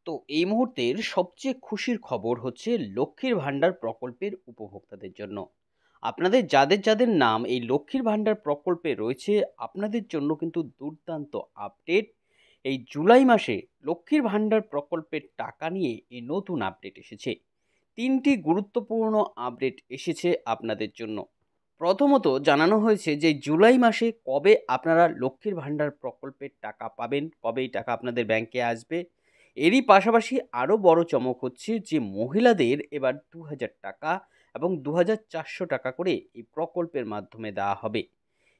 তো এই মুহূর্তের সবচেয়ে খুশির খবর হচ্ছে লক্ষ্মীর ভাণ্ডার প্রকল্পের উপভোক্তাদের জন্য। আপনাদের যাদের নাম এই লক্ষ্মীর ভাণ্ডার প্রকল্পে রয়েছে, আপনাদের জন্য কিন্তু দুর্দান্ত আপডেট। এই জুলাই মাসে লক্ষ্মীর ভাণ্ডার প্রকল্পের টাকা নিয়ে এই নতুন আপডেট এসেছে। ৩টি গুরুত্বপূর্ণ আপডেট এসেছে আপনাদের জন্য। প্রথমত জানানো হয়েছে যে জুলাই মাসে কবে আপনারা লক্ষ্মীর ভাণ্ডার প্রকল্পের টাকা পাবেন, কবে এই টাকা আপনাদের ব্যাংকে আসবে। এরই পাশাপাশি আরও বড় চমক হচ্ছে যে মহিলাদের এবার ২,০০০ টাকা এবং ২,৪০০ টাকা করে এই প্রকল্পের মাধ্যমে দেওয়া হবে।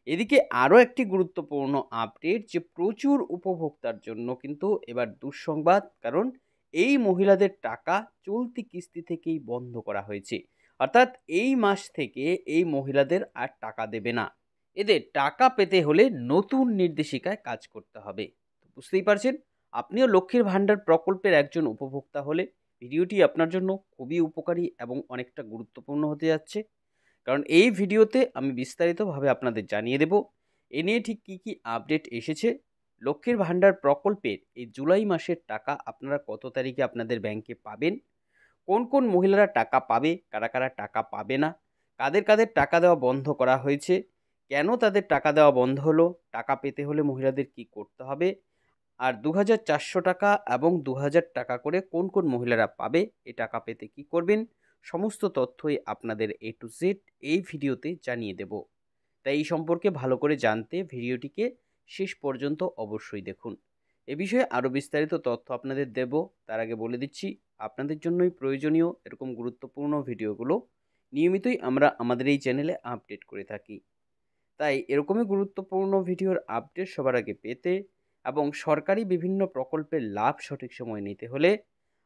এদিকে আরও একটি গুরুত্বপূর্ণ আপডেট যে প্রচুর উপভোক্তার জন্য কিন্তু এবার দুঃসংবাদ, কারণ এই মহিলাদের টাকা চলতি কিস্তি থেকেই বন্ধ করা হয়েছে। অর্থাৎ এই মাস থেকে এই মহিলাদের আর টাকা দেবে না। এদের টাকা পেতে হলে নতুন নির্দেশিকায় কাজ করতে হবে। তো বুঝতেই পারছেন, আপনিও লক্ষ্মীর ভাণ্ডার প্রকল্পের একজন উপভোক্তা হলে ভিডিওটি আপনার জন্য খুবই উপকারী এবং অনেকটা গুরুত্বপূর্ণ হতে যাচ্ছে। কারণ এই ভিডিওতে আমি বিস্তারিতভাবে আপনাদের জানিয়ে দেব এ নিয়ে ঠিক কী কী আপডেট এসেছে। লক্ষ্মীর ভাণ্ডার প্রকল্পের এই জুলাই মাসের টাকা আপনারা কত তারিখে আপনাদের ব্যাংকে পাবেন, কোন কোন মহিলারা টাকা পাবে, কারা কারা টাকা পাবে না, কাদের কাদের টাকা দেওয়া বন্ধ করা হয়েছে, কেন তাদের টাকা দেওয়া বন্ধ হলো, টাকা পেতে হলে মহিলাদের কি করতে হবে, আর ২,৪০০ টাকা এবং ২,০০০ টাকা করে কোন কোন মহিলারা পাবে, এই টাকা পেতে কি করবেন, সমস্ত তথ্যই আপনাদের এ টু জেড এই ভিডিওতে জানিয়ে দেব। তাই এই সম্পর্কে ভালো করে জানতে ভিডিওটিকে শেষ পর্যন্ত অবশ্যই দেখুন। এ বিষয়ে আরও বিস্তারিত তথ্য আপনাদের দেব, তার আগে বলে দিচ্ছি আপনাদের জন্যই প্রয়োজনীয় এরকম গুরুত্বপূর্ণ ভিডিওগুলো নিয়মিতই আমরা আমাদের এই চ্যানেলে আপডেট করে থাকি। তাই এরকমই গুরুত্বপূর্ণ ভিডিওর আপডেট সবার আগে পেতে এবং সরকারি বিভিন্ন প্রকল্পের লাভ সঠিক সময় নিতে হলে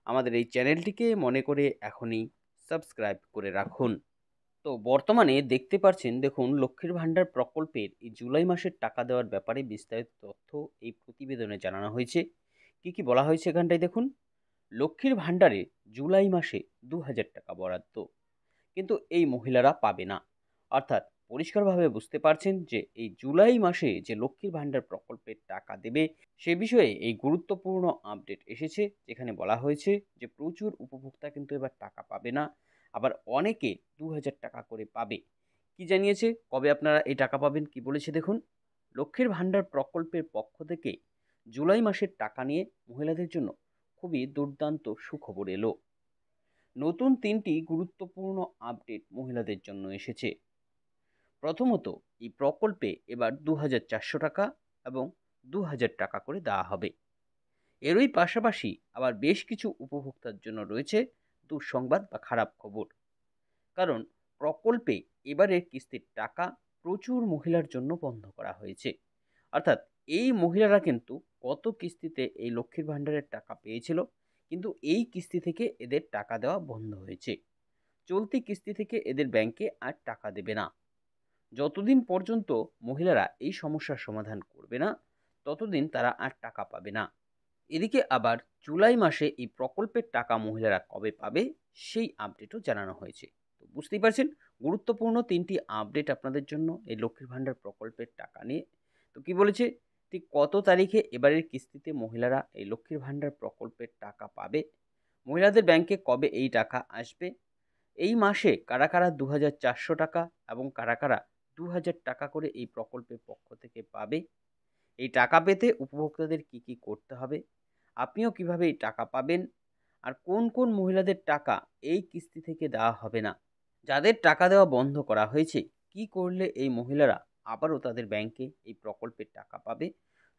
আমাদের এই চ্যানেলটিকে মনে করে এখনই সাবস্ক্রাইব করে রাখুন। তো বর্তমানে দেখতে পাচ্ছেন, দেখুন লক্ষ্মীর ভাণ্ডার প্রকল্পের এই জুলাই মাসের টাকা দেওয়ার ব্যাপারে বিস্তারিত তথ্য এই প্রতিবেদনে জানানো হয়েছে। কি কি বলা হয়েছে এখানটায় দেখুন। লক্ষ্মীর ভাণ্ডারে জুলাই মাসে ২,০০০ টাকা বরাদ্দ, কিন্তু এই মহিলারা পাবে না। অর্থাৎ পরিষ্কারভাবে বুঝতে পারছেন যে এই জুলাই মাসে যে লক্ষ্মীর ভাণ্ডার প্রকল্পের টাকা দেবে সে বিষয়ে এই গুরুত্বপূর্ণ আপডেট এসেছে, যেখানে বলা হয়েছে যে প্রচুর উপভোক্তা কিন্তু এবার টাকা পাবে না, আবার অনেকে ২,০০০ টাকা করে পাবে। কি জানিয়েছে, কবে আপনারা এই টাকা পাবেন, কি বলেছে দেখুন। লক্ষ্মীর ভাণ্ডার প্রকল্পের পক্ষ থেকে জুলাই মাসের টাকা নিয়ে মহিলাদের জন্য খুবই দুর্দান্ত সুখবর এলো। নতুন ৩টি গুরুত্বপূর্ণ আপডেট মহিলাদের জন্য এসেছে। প্রথমত, এই প্রকল্পে এবার ২,৪০০ টাকা এবং ২,০০০ টাকা করে দেওয়া হবে। এরই পাশাপাশি আবার বেশ কিছু উপভোক্তার জন্য রয়েছে দুঃসংবাদ বা খারাপ খবর। কারণ প্রকল্পে এবারের কিস্তির টাকা প্রচুর মহিলার জন্য বন্ধ করা হয়েছে। অর্থাৎ এই মহিলারা কিন্তু গত কিস্তিতে এই লক্ষ্মীর ভাণ্ডারের টাকা পেয়েছিল, কিন্তু এই কিস্তি থেকে এদের টাকা দেওয়া বন্ধ হয়েছে। চলতি কিস্তি থেকে এদের ব্যাংকে আর টাকা দেবে না। যতদিন পর্যন্ত মহিলারা এই সমস্যার সমাধান করবে না, ততদিন তারা আর টাকা পাবে না। এদিকে আবার জুলাই মাসে এই প্রকল্পের টাকা মহিলারা কবে পাবে সেই আপডেটও জানানো হয়েছে। তো বুঝতেই পারছেন, গুরুত্বপূর্ণ ৩টি আপডেট আপনাদের জন্য এই লক্ষ্মীর ভাণ্ডার প্রকল্পের টাকা নিয়ে। তো কি বলেছে, ঠিক কত তারিখে এবারের কিস্তিতে মহিলারা এই লক্ষ্মীর ভাণ্ডার প্রকল্পের টাকা পাবে, মহিলাদের ব্যাংকে কবে এই টাকা আসবে, এই মাসে কারা কারা ২,৪০০ টাকা এবং কারা কারা ২,০০০ টাকা করে এই প্রকল্পের পক্ষ থেকে পাবে, এই টাকা পেতে উপভোক্তাদের কি কি করতে হবে, আপনিও কিভাবে এই টাকা পাবেন, আর কোন কোন মহিলাদের টাকা এই কিস্তি থেকে দেওয়া হবে না, যাদের টাকা দেওয়া বন্ধ করা হয়েছে কি করলে এই মহিলারা আবারও তাদের ব্যাংকে এই প্রকল্পের টাকা পাবে,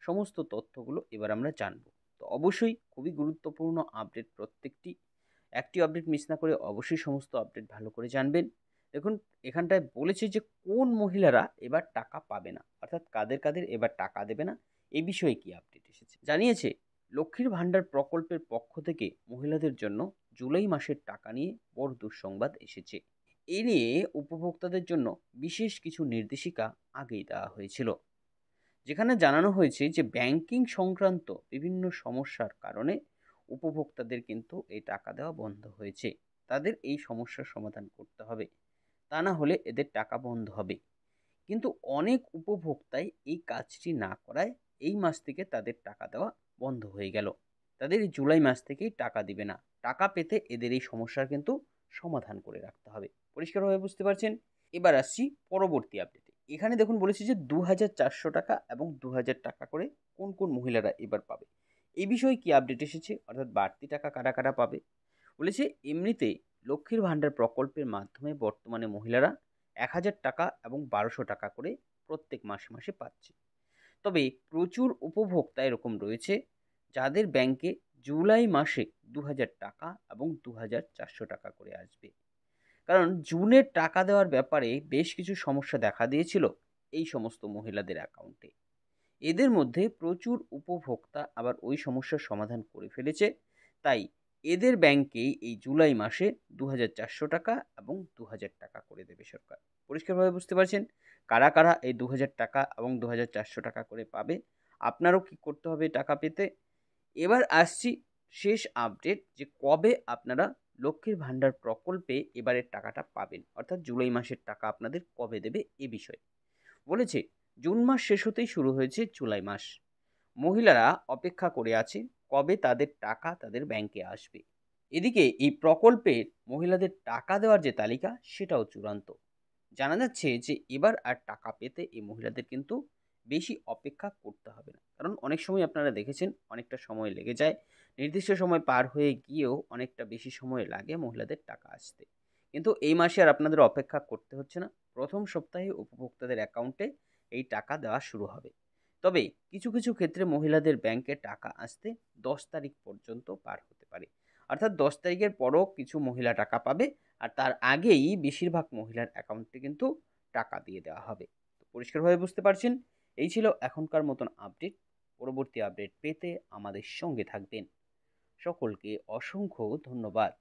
সমস্ত তথ্যগুলো এবার আমরা জানব। তো অবশ্যই খুবই গুরুত্বপূর্ণ আপডেট প্রত্যেকটি, একটি আপডেট মিস না করে অবশ্যই সমস্ত আপডেট ভালো করে জানবেন। দেখুন, এখানটায় বলেছে যে কোন মহিলারা এবার টাকা পাবে না, অর্থাৎ কাদের কাদের এবার টাকা দেবে না, এই বিষয়ে কি আপডেট এসেছে জানিয়েছে। লক্ষ্মীর ভাণ্ডার প্রকল্পের পক্ষ থেকে মহিলাদের জন্য জুলাই মাসের টাকা নিয়ে বড় দুঃসংবাদ এসেছে। এ নিয়ে উপভোক্তাদের জন্য বিশেষ কিছু নির্দেশিকা আগেই দেওয়া হয়েছিল, যেখানে জানানো হয়েছে যে ব্যাংকিং সংক্রান্ত বিভিন্ন সমস্যার কারণে উপভোক্তাদের কিন্তু এই টাকা দেওয়া বন্ধ হয়েছে। তাদের এই সমস্যার সমাধান করতে হবে, তা না হলে এদের টাকা বন্ধ হবে। কিন্তু অনেক উপভোক্তাই এই কাজটি না করায় এই মাস থেকে তাদের টাকা দেওয়া বন্ধ হয়ে গেল। তাদের এই জুলাই মাস থেকেই টাকা দিবে না। টাকা পেতে এদের এই সমস্যার কিন্তু সমাধান করে রাখতে হবে। পরিষ্কারভাবে বুঝতে পারছেন? এবার আসছি পরবর্তী আপডেটে। এখানে দেখুন বলেছে যে ২,৪০০ টাকা এবং ২,০০০ টাকা করে কোন কোন মহিলারা এবার পাবে। এই বিষয়ে কি আপডেট এসেছে, অর্থাৎ বাড়তি টাকা কারা কারা পাবে? বলেছে এমনিতে লক্ষ্মীর ভাণ্ডার প্রকল্পের মাধ্যমে বর্তমানে মহিলারা ১,০০০ টাকা এবং ১,২০০ টাকা করে প্রত্যেক মাসে মাসে পাচ্ছে। তবে প্রচুর উপভোক্তা এরকম রয়েছে যাদের ব্যাংকে জুলাই মাসে ২,০০০ টাকা এবং ২,৪০০ টাকা করে আসবে। কারণ জুনের টাকা দেওয়ার ব্যাপারে বেশ কিছু সমস্যা দেখা দিয়েছিল এই সমস্ত মহিলাদের অ্যাকাউন্টে। এদের মধ্যে প্রচুর উপভোক্তা আবার ওই সমস্যার সমাধান করে ফেলেছে। তাই এদের ব্যাংকেই এই জুলাই মাসে ২,৪০০ টাকা এবং ২,০০০ টাকা করে দেবে সরকার। পরিষ্কারভাবে বুঝতে পারছেন কারা কারা এই ২,০০০ টাকা এবং ২,৪০০ টাকা করে পাবে? আপনারও কি করতে হবে টাকা পেতে? এবার আসছি শেষ আপডেট, যে কবে আপনারা লক্ষ্মীর ভাণ্ডার প্রকল্পে এবারের টাকাটা পাবেন, অর্থাৎ জুলাই মাসের টাকা আপনাদের কবে দেবে এ বিষয়ে। বলেছে জুন মাস শেষ হতেই শুরু হয়েছে জুলাই মাস। মহিলারা অপেক্ষা করে আছে কবে তাদের টাকা তাদের ব্যাংকে আসবে। এদিকে এই প্রকল্পের মহিলাদের টাকা দেওয়ার যে তালিকা সেটাও চূড়ান্ত। জানা যাচ্ছে যে এবার আর টাকা পেতে এই মহিলাদের কিন্তু বেশি অপেক্ষা করতে হবে না, কারণ অনেক সময় আপনারা দেখেছেন অনেকটা সময় লেগে যায়, নির্দিষ্ট সময় পার হয়ে গিয়েও অনেকটা বেশি সময় লাগে মহিলাদের টাকা আসতে। কিন্তু এই মাসে আর আপনাদের অপেক্ষা করতে হচ্ছে না, প্রথম সপ্তাহে উপভোক্তাদের অ্যাকাউন্টে এই টাকা দেওয়া শুরু হবে। তবে কিছু কিছু ক্ষেত্রে মহিলাদের ব্যাংকে টাকা আসতে ১০ তারিখ পর্যন্ত পার হতে পারে, অর্থাৎ ১০ তারিখের পরও কিছু মহিলা টাকা পাবে, আর তার আগেই বেশিরভাগ মহিলার অ্যাকাউন্টে কিন্তু টাকা দিয়ে দেওয়া হবে। তো পরিষ্কারভাবে বুঝতে পারছেন? এই ছিল এখনকার মতন আপডেট। পরবর্তী আপডেট পেতে আমাদের সঙ্গে থাকবেন। সকলকে অসংখ্য ধন্যবাদ।